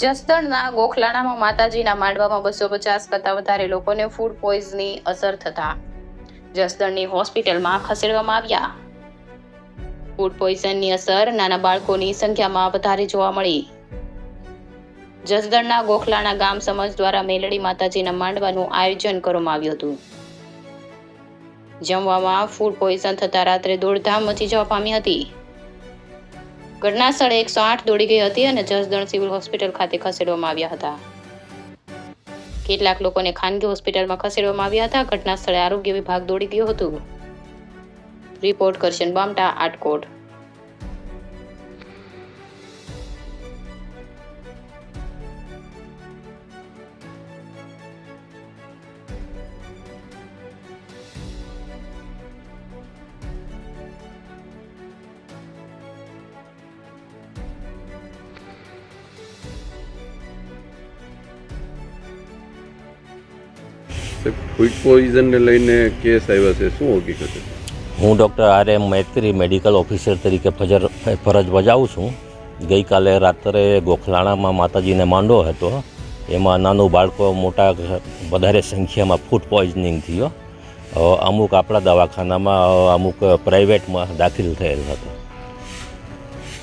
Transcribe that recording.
જસદણના ગોખલાણામાં માતાજીના માંડવામાં 250 કરતાં વધારે લોકોને ફૂડ પોઈઝનની અસર થતા જસદણની હોસ્પિટલમાં ખસેડવામાં આવ્યા. ફૂડ પોઈઝનની અસર નાના બાળકોની સંખ્યામાં વધારે જોવા મળી. જસદણના ગોખલાણા ગામ સમાજ દ્વારા મેલડી માતાજીના માંડવાનું આયોજન કરવામાં આવ્યું હતું. જમવામાં ફૂડ પોઈઝન થતા રાત્રે દોડધામ મચી જવા પામી હતી. ઘટના સ્થળે 108 દોડી ગઈ હતી અને જસદણ સિવિલ હોસ્પિટલ ખાતે ખસેડવામાં આવ્યા હતા. કેટલાક લોકોને ખાનગી હોસ્પિટલમાં ખસેડવામાં આવ્યા હતા. ઘટના સ્થળે આરોગ્ય વિભાગ દોડી ગયું હતું. રિપોર્ટ કરશન બામટા, આટકોટ. ફૂડ પોઈઝનને લઈને કેસ આવ્યા છે, શું હકીકત છે? હું ડૉક્ટર RM મૈત્રી મેડિકલ ઓફિસર તરીકે ફરજ બજાવું છું. ગઈકાલે રાત્રે ગોખલાણામાં માતાજીને માંડવો હતો. એમાં નાનું બાળકો મોટા વધારે સંખ્યામાં ફૂડ પોઈઝનિંગ થયો. અમુક આપણા દવાખાનામાં, અમુક પ્રાઇવેટમાં દાખલ થયેલ હતો.